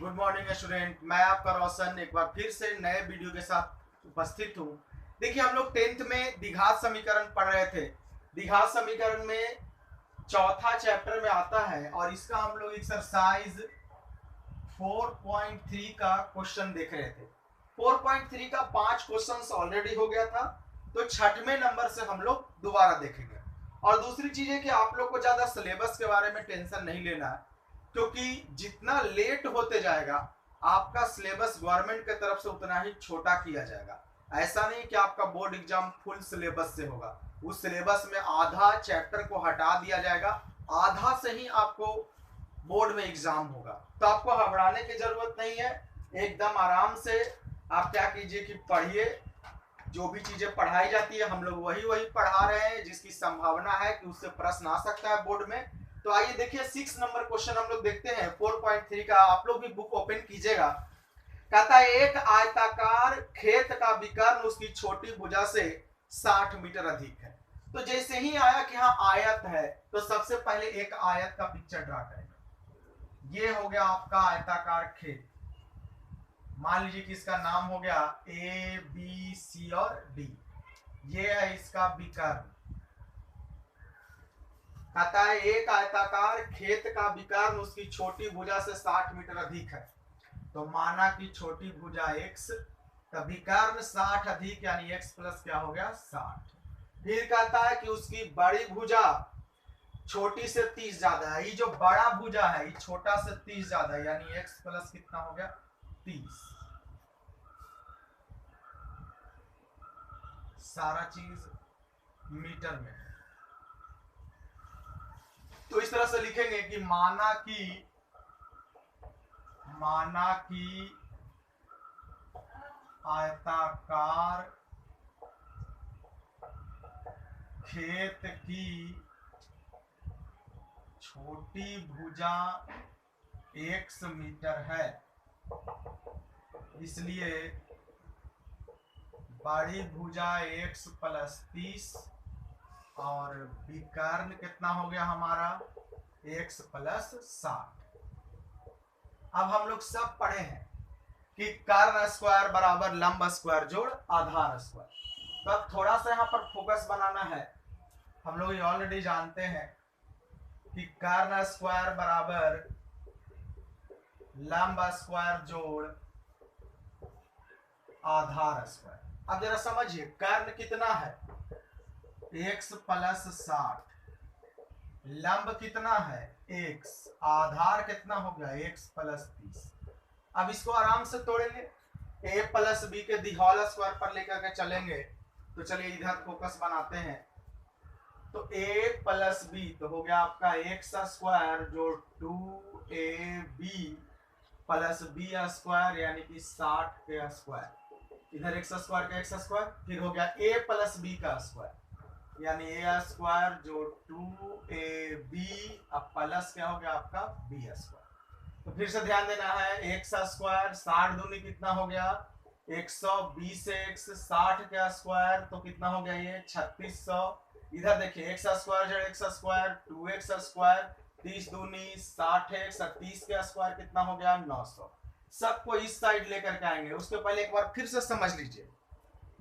Good morning student. मैं आपका रोशन एक बार फिर से नए वीडियो के साथ उपस्थित हूँ। देखिए, हम लोग 10th में द्विघात समीकरण पढ़ रहे थे। द्विघात समीकरण में चौथा चैप्टर में आता है और इसका हम लोग एक्सरसाइज 4.3 का क्वेश्चन देख रहे थे। 4.3 का 5 क्वेश्चंस ऑलरेडी हो गया था, तो छठवें नंबर से हम लोग दोबारा देखेंगे। और दूसरी चीज है कि आप लोग को ज्यादा सिलेबस के बारे में टेंशन नहीं लेना है, क्योंकि जितना लेट होते जाएगा आपका सिलेबस गवर्नमेंट की तरफ से उतना ही छोटा किया जाएगा। ऐसा नहीं कि आपका बोर्ड एग्जाम फुल सिलेबस से होगा। उस सिलेबस में आधा चैप्टर को हटा दिया जाएगा, आधा से ही आपको बोर्ड में एग्जाम होगा। तो आपको घबराने की जरूरत नहीं है, एकदम आराम से आप क्या कीजिए कि पढ़िए। जो भी चीजें पढ़ाई जाती है हम लोग वही पढ़ा रहे हैं, जिसकी संभावना है कि उससे प्रश्न आ सकता है बोर्ड में। तो आइए देखिए 6 नंबर क्वेश्चन हम लोग देखते हैं 4.3 का। आप लोग भी बुक ओपन कीजिएगा। कहता है एक आयताकार खेत का विकर्ण उसकी छोटी भुजा से 60 मीटर अधिक है। तो जैसे ही आया कि हाँ आयत है, तो सबसे पहले एक आयत का पिक्चर ड्रा करेंगे। ये हो गया आपका आयताकार खेत। मान लीजिए कि इसका नाम हो गया ए बी सी और डी। ये है इसका विकर्ण। कहता है एक आयताकार खेत का विकर्ण उसकी छोटी भुजा से 60 मीटर अधिक है। तो माना कि छोटी भुजा x, तो विकर्ण 60 अधिक यानी x प्लस क्या हो गया 60। फिर कहता है कि उसकी बड़ी भुजा छोटी से 30 ज्यादा है। ये जो बड़ा भुजा है ये छोटा से 30 ज्यादा है, यानी x प्लस कितना हो गया 30। सारा चीज मीटर में है। तो इस तरह से लिखेंगे कि माना कि आयताकार खेत की छोटी भुजा x मीटर है, इसलिए बड़ी भुजा x प्लस 30 और विकर्ण कितना हो गया हमारा x प्लस 60। अब हम लोग सब पढ़े हैं कि कर्ण स्क्वायर बराबर लंब स्क्वायर जोड़ आधार स्क्वायर। तो अब थोड़ा सा यहाँ पर फोकस बनाना है। हम लोग ये ऑलरेडी जानते हैं कि कर्ण स्क्वायर बराबर लंब स्क्वायर जोड़ आधार स्क्वायर। अब जरा समझिए, कर्ण कितना है x प्लस 60, लंब कितना है x, आधार कितना हो गया x प्लस 30। अब इसको आराम से तोड़ेंगे, a प्लस बी के दी होल स्क्वायर पर लेकर के चलेंगे। तो चलिए इधर फोकस बनाते हैं। तो a प्लस बी तो हो गया आपका x स्क्वायर जो 2ab प्लस बी स्क्वायर यानी कि 60 के स्क्वायर। इधर x स्क्वायर का x स्क्वायर, फिर हो गया a प्लस बी का स्क्वायर यानी a स्क्वायर जो 2ab अब प्लस क्या हो गया आपका b स्क्वायर। तो फिर से ध्यान देना है, x स्क्वायर 60 दूनी कितना हो गया 120 x 60 का स्क्वायर तो कितना हो गया ये 3600। इधर देखिए x स्क्वायर जो x स्क्वायर 2x स्क्वायर 30 दूनी 60x 30 का स्क्वायर कितना हो गया 900। सबको इस साइड लेकर के आएंगे। उसके पहले एक बार फिर से समझ लीजिए।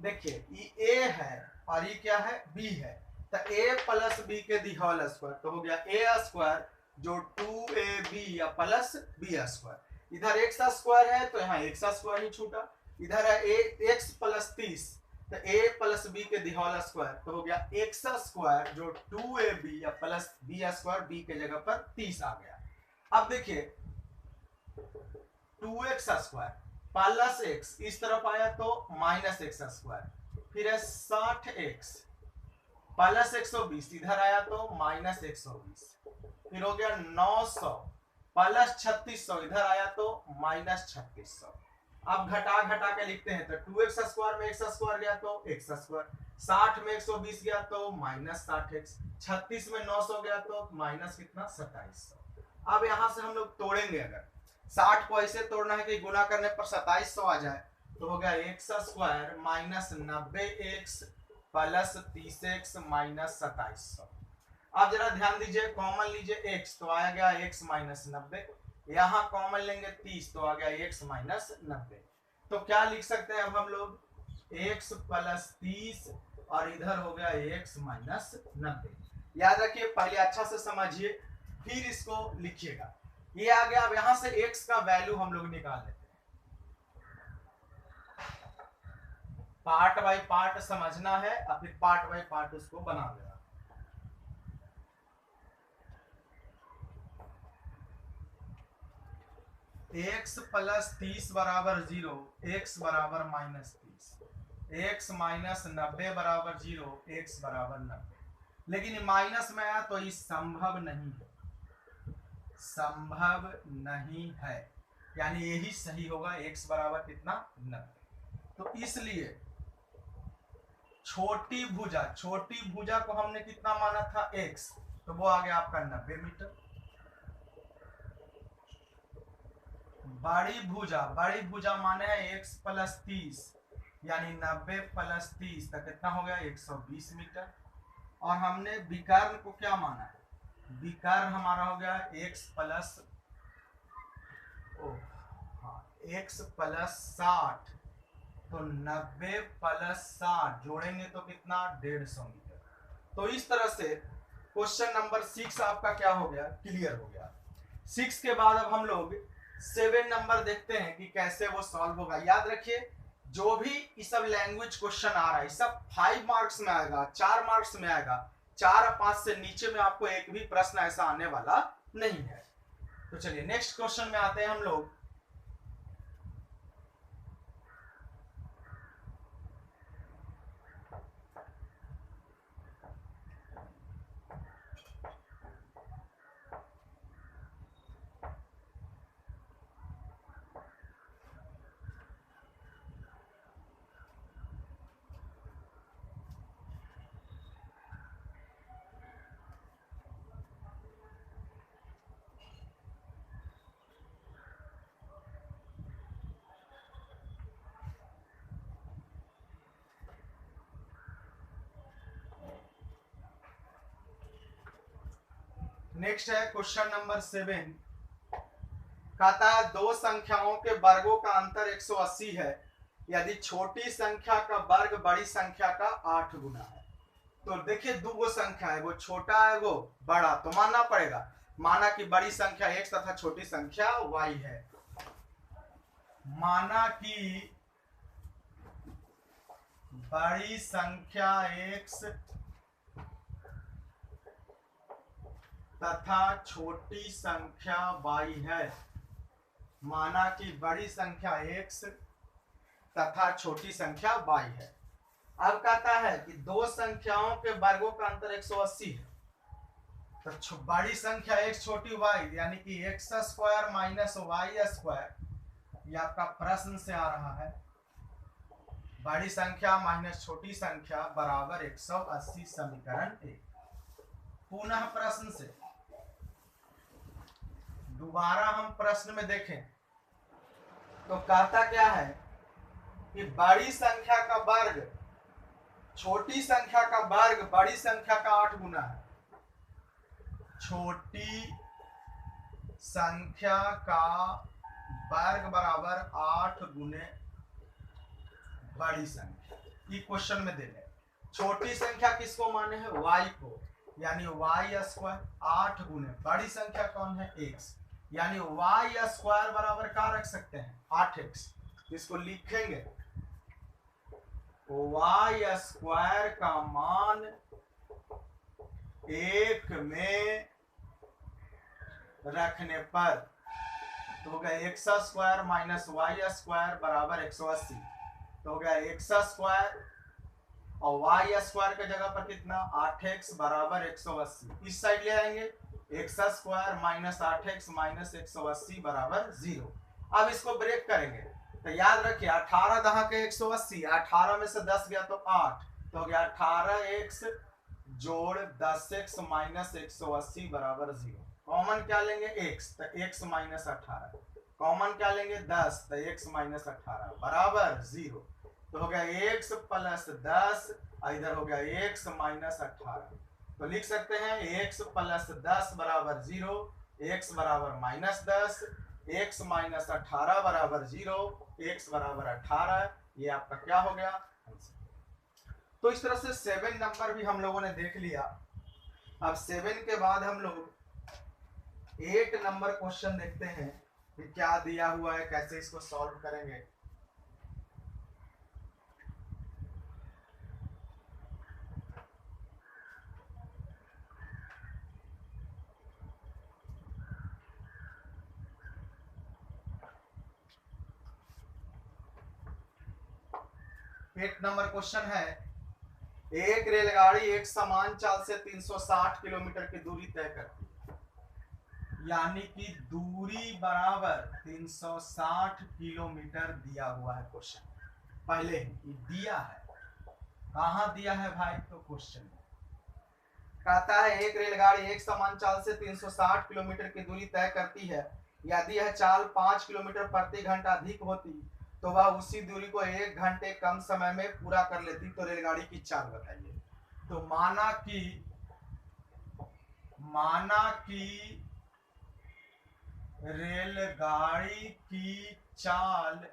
देखिए ये a है और ये क्या है b है। तो a प्लस b के दी होल स्क्वायर तो हो गया a स्क्वायर जो 2ab या प्लस b स्क्वायर। इधर x स्क्वायर है तो यहाँ x स्क्वायर ही छूटा। इधर है x प्लस 30 तो a प्लस b के दी होल स्क्वायर तो हो गया x स्क्वायर जो 2ab या प्लस b स्क्वायर, b के जगह पर 30 आ गया। अब देखिए 2x स्क्वायर प्लस x इस तरफ आया तो माइनस x स्क्वायर, फिर है 60x प्लस 120 इधर आया तो माइनस 120, फिर हो गया 900 प्लस 3600 इधर आया तो माइनस 3600। अब घटा के लिखते हैं तो 2x स्क्वायर में x स्क्वायर गया तो x स्क्वायर, 60 में 120 गया तो माइनस 60x, 36 में 900 गया तो माइनस कितना 2700। अब यहां से हम लोग तोड़ेंगे। अगर 60 को ऐसे तोड़ना है कि गुना करने पर 2700 आ जाए तो हो गया x square minus 90x plus 30x minus 2700। अब जरा ध्यान दीजिए, कॉमन लीजिए x तो आया गया x माइनस 90, यहाँ कॉमन लेंगे 30 तो आ गया x माइनस 90। तो क्या लिख सकते हैं अब हम लोग, x प्लस 30 और इधर हो गया x माइनस 90। याद रखिए, पहले अच्छा से समझिए फिर इसको लिखिएगा। ये आ गया। अब यहां से x का वैल्यू हम लोग निकाल लेते हैं, पार्ट बाय पार्ट समझना है और फिर पार्ट बाय पार्ट उसको बना लेना। x प्लस 30 बराबर 0, x बराबर माइनस 30, x माइनस 90 बराबर 0, x बराबर 90। लेकिन माइनस में आया तो ये संभव नहीं है, संभव नहीं है, यानी यही सही होगा, x बराबर कितना 90। तो इसलिए छोटी भुजा को हमने कितना माना था x, तो वो आ गया आपका 90 मीटर। बड़ी भुजा माने है x प्लस 30, यानी 90 प्लस 30 तक कितना हो गया 120 मीटर। और हमने विकर्ण को क्या माना है, विकर्ण हमारा हो गया x प्लस x प्लस 60, तो 90 प्लस 60 जोड़ेंगे तो कितना 150 मीटर। तो इस तरह से क्वेश्चन नंबर 6 आपका क्या हो गया, क्लियर हो गया। 6 के बाद अब हम लोग 7 नंबर देखते हैं कि कैसे वो सॉल्व होगा। याद रखिए, जो भी इस सब लैंग्वेज क्वेश्चन आ रहा है सब 5 मार्क्स में आएगा, 4 मार्क्स में आएगा, 4 और 5 से नीचे में आपको एक भी प्रश्न ऐसा आने वाला नहीं है। तो चलिए नेक्स्ट क्वेश्चन में आते हैं हम लोग। नेक्स्ट है क्वेश्चन नंबर 7। कहता है दो संख्याओं के वर्गों का अंतर 180 है यदि छोटी संख्या का वर्ग बड़ी संख्या का 8 गुना है। तो देखिए दो संख्या है, वो छोटा है वो बड़ा, तो मानना पड़ेगा, माना कि बड़ी संख्या x तथा छोटी संख्या y है। माना कि बड़ी संख्या x तथा छोटी संख्या y है। माना कि बड़ी संख्या x तथा छोटी संख्या y है। अब कहता है कि दो संख्याओं के वर्गों का अंतर 180 है, तो बड़ी संख्या x छोटी y, यानी कि x square minus y square, ये आपका प्रश्न से आ रहा है। बड़ी संख्या माइनस छोटी संख्या बराबर 180 समीकरण 1। पुनः प्रश्न से दोबारा हम प्रश्न में देखें तो कहता क्या है कि बड़ी संख्या का वर्ग छोटी संख्या का वर्ग बड़ी संख्या का 8 गुना है। छोटी संख्या का वर्ग बराबर 8 गुने बड़ी संख्या। ये क्वेश्चन में दे रहे, छोटी संख्या किसको माने हैं, y को, यानी y स्क्वायर 8 गुने बड़ी संख्या कौन है x, यानी y स्क्वायर बराबर क्या रख सकते हैं 8x। इसको लिखेंगे y स्क्वायर का मान 1 में रखने पर तो हो गया x square minus y square बराबर 180। तो हो गया x स्क्वायर और y स्क्वायर के जगह पर कितना 8x बराबर 180। इस साइड ले आएंगे x square minus 8x minus 180 बराबर 0। अब इसको ब्रेक करेंगे तो याद रखिए 18 दहा के 180, 18 में से 10 गया तो 8, तो हो गया 18x जोड़ 10x माइनस 180 बराबर 0। कॉमन क्या लेंगे x, तो x माइनस 18, कॉमन क्या लेंगे 10, तो x माइनस 18 बराबर 0। तो हो गया x प्लस 10, इधर हो गया x माइनस 18। तो लिख सकते हैं x प्लस 10 बराबर 0 x बराबर -10, x - 18 बराबर 0, x बराबर 18, ये आपका क्या हो गया आंसर। तो इस तरह से 7 नंबर भी हम लोगों ने देख लिया। अब 7 के बाद हम लोग 8 नंबर क्वेश्चन देखते हैं कि क्या दिया हुआ है, कैसे इसको सॉल्व करेंगे। एट नंबर क्वेश्चन है, एक रेलगाड़ी एक समान चाल से 360 किलोमीटर की दूरी तय करती है, यानी कि दूरी बराबर 360 किलोमीटर दिया हुआ है क्वेश्चन पहले ही दिया है। कहाँ दिया है भाई, तो क्वेश्चन कहता है एक रेलगाड़ी एक समान चाल से 360 किलोमीटर की दूरी तय करती है, यदि यह चाल 5 किलोमीटर प्रति घंटा अधिक होती तो वह उसी दूरी को 1 घंटे कम समय में पूरा कर लेती, तो रेलगाड़ी की चाल बताइए। तो माना कि रेलगाड़ी की चाल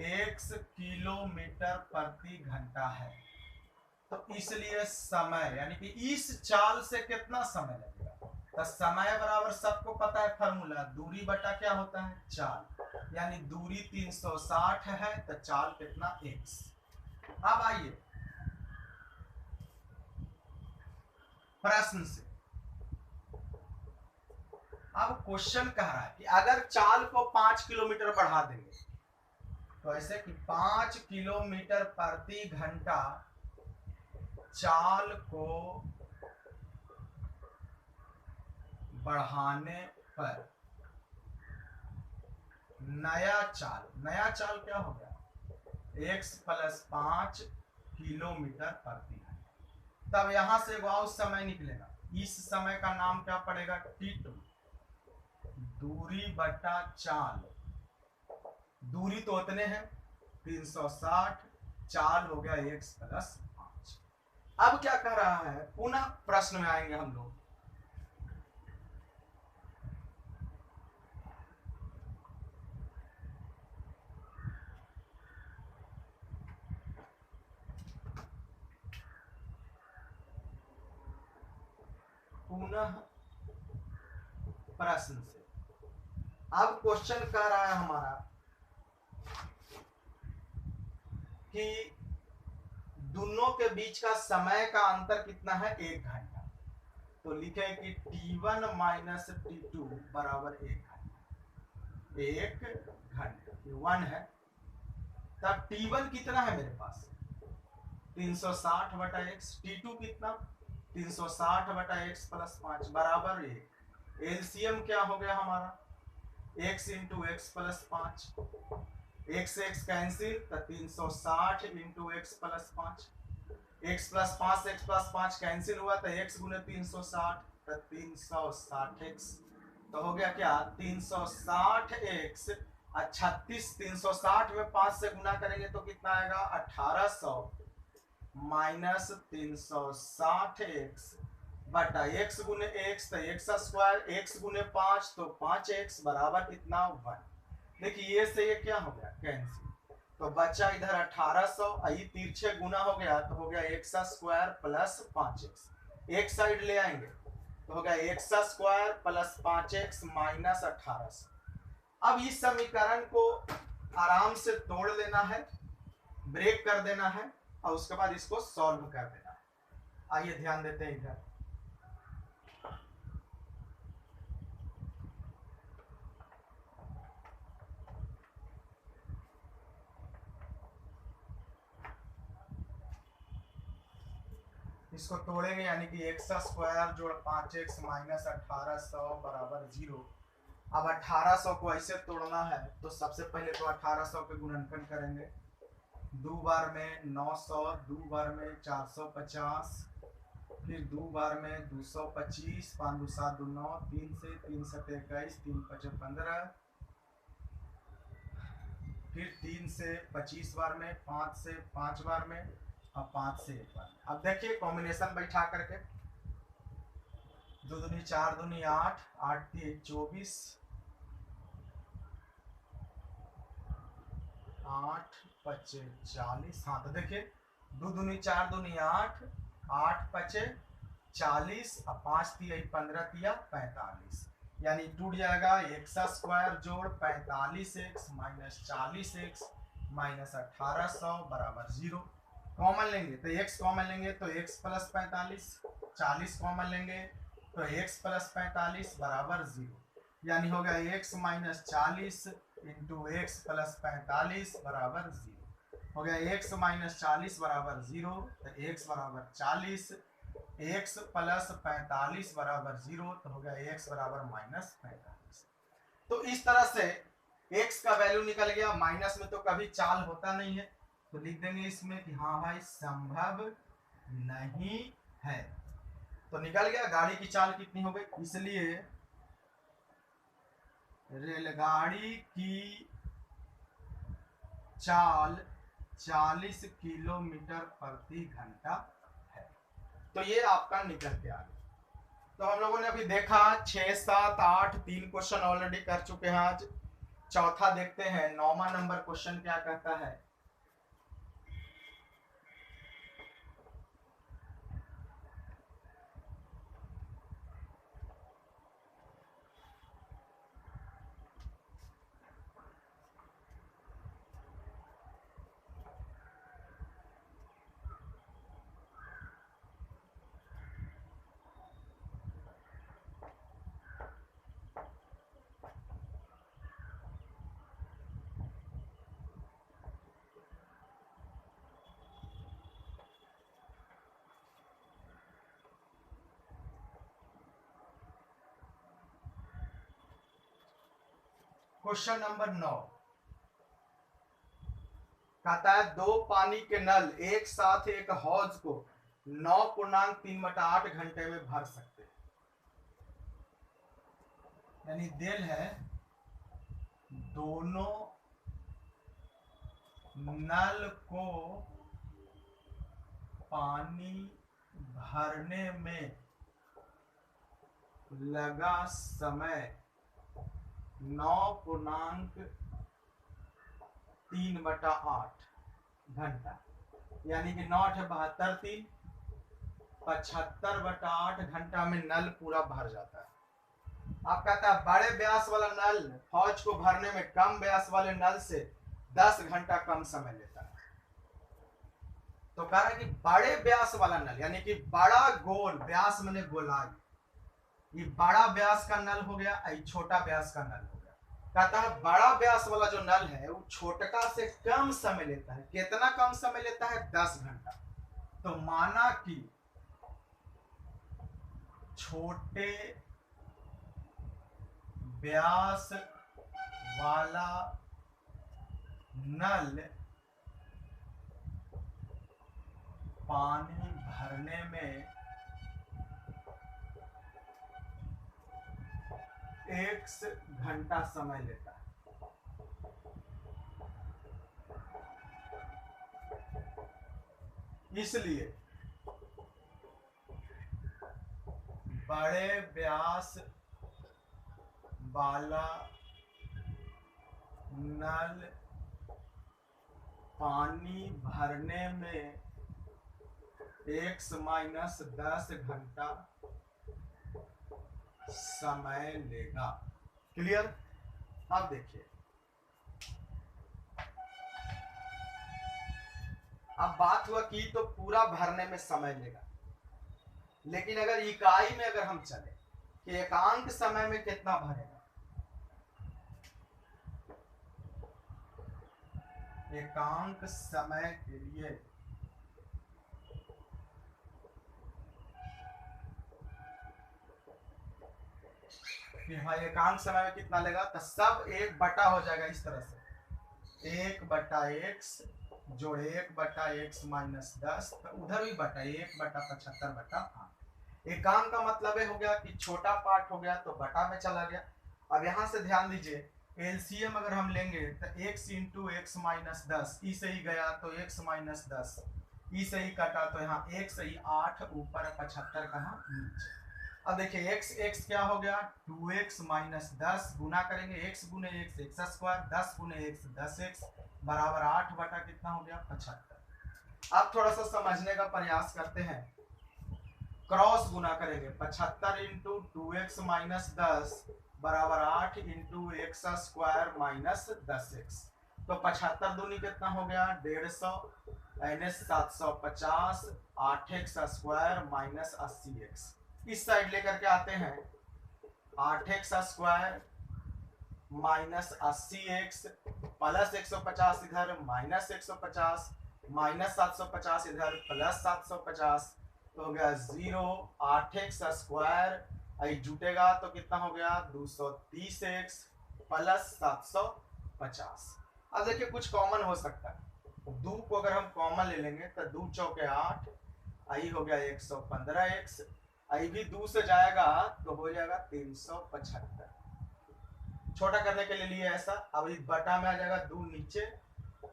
1 किलोमीटर प्रति घंटा है, तो इसलिए समय यानी कि इस चाल से कितना समय लगेगा, तो समय बराबर सबको पता है फॉर्मूला, दूरी बटा क्या होता है चाल, यानी दूरी 360 है तो चाल कितना x। अब आइए प्रश्न से, अब क्वेश्चन कह रहा है कि अगर चाल को 5 किलोमीटर बढ़ा देंगे, तो ऐसे कि 5 किलोमीटर प्रति घंटा चाल को बढ़ाने पर नया चाल क्या हो गया x + 5 किलोमीटर प्रति घंटा। तब यहां से वो समय निकलेगा, इस समय का नाम क्या पड़ेगा t2, दूरी बटा चाल, दूरी तो उतने हैं 360, चाल हो गया x + 5। अब क्या कह रहा है, पुनः प्रश्न में आएंगे हम लोग। पुनः प्रश्न से, अब क्वेश्चन कह रहा है हमारा कि दोनों के बीच का समय का अंतर कितना है 1 घंटा, तो लिखे कि t1 - t2 बराबर 1 घंटा, 1 घंटा 1 है। तब t1 कितना है मेरे पास 360 बटा x, t2 कितना 360 बटा x + 5 बराबर 1। एलसीएम क्या हो गया हमारा x × x + 5, x कैंसिल, तो 360 × x + 5, x + 5 x + 5 कैंसिल हुआ तो x × 360, तो 360x, तो हो गया क्या 360x 36, 360 में 5 से गुना करेंगे तो कितना आएगा 1800 माइनस 360x बटा x × x, तो x² x × 5 तो 5x बराबर कितना 1। देखिए ये से ये क्या हो गया कैंसिल, तो बचा इधर 1800, ये तिरछे गुना हो गया तो हो गया x² + 5x, एक साइड ले आएंगे तो हो गया x² + 5x माइनस 1800। अब इस समीकरण को आराम से तोड़ लेना है, ब्रेक कर देना है और उसके बाद इसको सॉल्व कर देना है। आइए ध्यान देते हैं इधर, इसको तोड़ेंगे यानी कि x² + 5x माइनस 1800 बराबर 0। अब 1800 को ऐसे तोड़ना है तो सबसे पहले तो 1800 के गुणनखंड करेंगे, 2 बार में 900, 2 बार में 450, फिर 2 बार में 225, 5 2 7 2 9, 3 से 3 7 21, 3 5 15, फिर 3 से 25 बार में, 5 से 5 बार में और 5 से 1 बार में। अब देखिए कॉम्बिनेशन बैठा करके दो दूनी 4 दूनी 8, 8 3 24, 8 5 40। हाँ तो देखिए 2 दूनी 4 दूनी 8, 8 5 40 और 5 3 15 तिया 45, यानी टूट जाएगा एक्स स्क्वायर जोड़ 45x माइनस 40x माइनस 1800 बराबर 0। कॉमन लेंगे तो x कॉमन लेंगे तो x प्लस 45, 40 कॉमन लेंगे तो x प्लस 45 बराबर 0, यानी हो गया x minus 40 into x plus 45 बराबर 0। हो गया x माइनस 40 बराबर 0, तो x बराबर 40, x प्लस 45 बराबर 0, तो हो गया x बराबर माइनस 45। तो इस तरह से x का वैल्यू निकल गया। माइनस में तो कभी चाल होता नहीं है, तो लिख देंगे इसमें कि हाँ भाई संभव नहीं है। तो निकल गया गाड़ी की चाल कितनी हो गई, इसलिए रेलगाड़ी की चाल 40 किलोमीटर प्रति घंटा है। तो ये आपका निकल के आ गया। तो हम लोगों ने अभी देखा 6 7 8 3 क्वेश्चन ऑलरेडी कर चुके हैं। आज चौथा देखते हैं, 9वां नंबर क्वेश्चन क्या कहता है। क्वेश्चन नंबर 9 कहता है दो पानी के नल एक साथ एक हौज को 9.3/8 घंटे में भर सकते हैं। यानी दिल है दोनों नल को पानी भरने में लगा समय 9.3/8 घंटा, यानी कि 9 है 72 3 75/8 घंटा में नल पूरा भर जाता है। आप कहता है बड़े व्यास वाला नल हौज को भरने में कम व्यास वाले नल से 10 घंटा कम समय लेता है। तो कह रहा है कि बड़े व्यास वाला नल यानी कि बड़ा गोल व्यास मैंने गोलाई, ये बड़ा व्यास का नल हो गया, ये छोटा व्यास का नल हो गया। कहता है बड़ा व्यास वाला जो नल है वो छोटका से कम समय लेता है। कितना कम समय लेता है? 10 घंटा। तो माना कि छोटे व्यास वाला नल पानी भरने में 1 घंटा समय लेता है। इसलिए बड़े व्यास वाला नल पानी भरने में 1 - 10 घंटा समय लेगा। क्लियर? अब देखिए, अब बात हुआ कि तो पूरा भरने में समय लेगा, लेकिन अगर इकाई में अगर हम चले कि एकांक समय में कितना भरेगा, एकांक समय के लिए कि हाँ एकांक समय में कितना लेगा, तो सब 1 हो जाएगा इस तरह से 1/x जोड़ 1/x माइनस 10, तो उधर भी बटा 1/75/8। एकांक का मतलब हो गया कि छोटा पार्ट हो गया तो बटा में चला गया। अब यहाँ से ध्यान दीजिए, एलसीएम अगर हम लेंगे तो x इंटू एक्स माइनस 10, ई से ही गया तो x माइनस 10, ई से ही कटा तो यहाँ 1 से ही 8 ऊपर 75 कहाँ नीचे। अब देखिए x क्या हो गया 2x माइनस 10 गुना करेंगे x गुने x x स्क्वायर 10 गुने x 10x बराबर 8 बटा कितना हो गया 75। अब थोड़ा सा समझने का प्रयास करते हैं, क्रॉस गुना करेंगे 75 इंटू 2x माइनस 10 बराबर 8 into x square minus 10x। तो 75 दूनी कितना हो गया 150 यानी 750 8x स्क्वायर माइनस 80x। इस साइड लेकर के आते हैं 8x square minus 80x plus 150 इधर माइनस 150 माइनस 750 इधर प्लस 750 तो हो गया 0 8x स्क्वायर जुटेगा तो कितना हो गया 230x प्लस 750। अब देखिए कुछ कॉमन हो सकता है, 2 को अगर हम कॉमन ले लेंगे तो 2 चौके 8 आई हो गया 115x, आई भी 2 से जाएगा तो हो जाएगा 375। छोटा करने के लिए लिए ऐसा, अब इस बटा में आ जाएगा 2 नीचे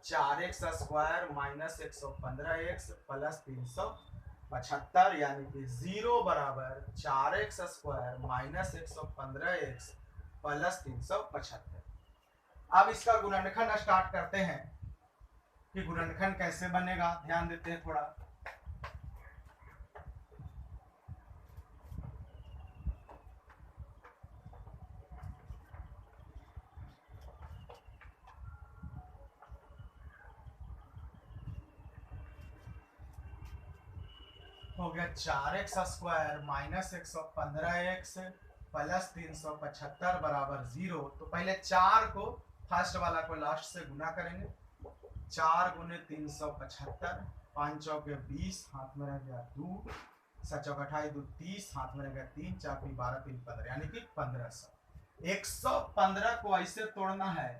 4x square minus 115x plus 375 यानी कि 0 बराबर 4x square minus 115x plus 375। अब इसका गुणनखंड स्टार्ट करते हैं कि गुणनखंड कैसे बनेगा, ध्यान देते हैं थोड़ा। हो गया 4x square minus 115x plus 375 बराबर 0। तो पहले 4 को फर्स्ट वाला को लास्ट से गुना करेंगे, 4 गुने 375 5 चौके 20 हाथ में रह गया 2 7 चौके 28 2 30 हाथ में रह गया 3 4 12 3 15 यानी कि 1500। 115 को ऐसे तोड़ना है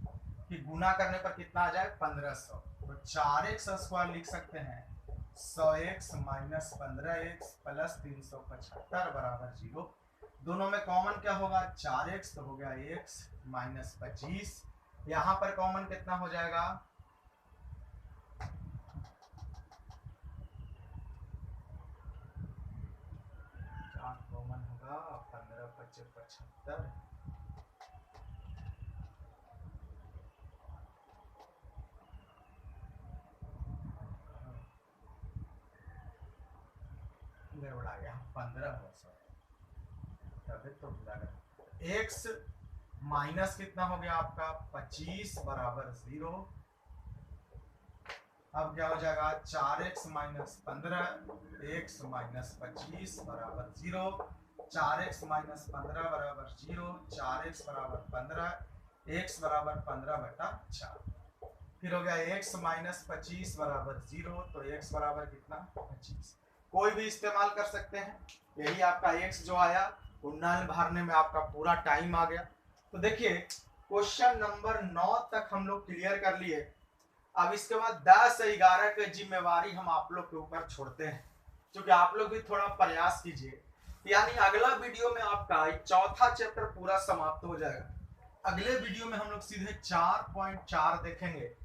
कि गुना करने पर कितना आ जाए 1500। तो 4x स्क्वायर लिख सकते हैं 100x माइनस 15x प्लस 375 बराबर 0। दोनों में कॉमन क्या होगा 4x तो हो गया x माइनस 25। यहाँ पर कॉमन कितना हो जाएगा 4 कॉमन होगा 15 25 75 गड़बड़ा गया 15 हो तो x माइनस कितना हो गया आपका 25 बराबर 0। अब क्या हो जाएगा 4x माइनस 15 x माइनस 25 बराबर 0। 4x माइनस 15 बराबर 0 4x बराबर 15 x बराबर 15 बटा 4। फिर हो गया x माइनस 25 बराबर 0 तो x बराबर कितना 25। कोई भी इस्तेमाल कर सकते हैं, यही आपका x जो आया वो नल भरने में आपका पूरा टाइम आ गया। तो देखिए क्वेश्चन नंबर 9 तक हम लोग क्लियर कर लिए। अब इसके बाद 10 से 11 की जिम्मेवारी हम आप लोग के ऊपर छोड़ते हैं, क्योंकि आप लोग भी थोड़ा प्रयास कीजिए, यानी अगला वीडियो में आपका चौथा चैप्टर पूरा समाप्त हो जाएगा। अगले वीडियो में हम लोग सीधे 4.4 देखेंगे।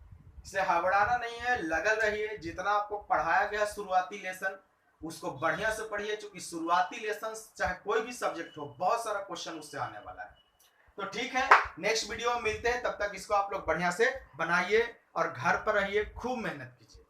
इसे हबड़ाना नहीं है, लगल रहिए। जितना आपको पढ़ाया गया शुरुआती लेसन उसको बढ़िया से पढ़िए, क्योंकि शुरुआती लेसन चाहे कोई भी सब्जेक्ट हो बहुत सारा क्वेश्चन उससे आने वाला है। तो ठीक है, नेक्स्ट वीडियो में मिलते हैं, तब तक इसको आप लोग बढ़िया से बनाइए और घर पर रहिए, खूब मेहनत कीजिए।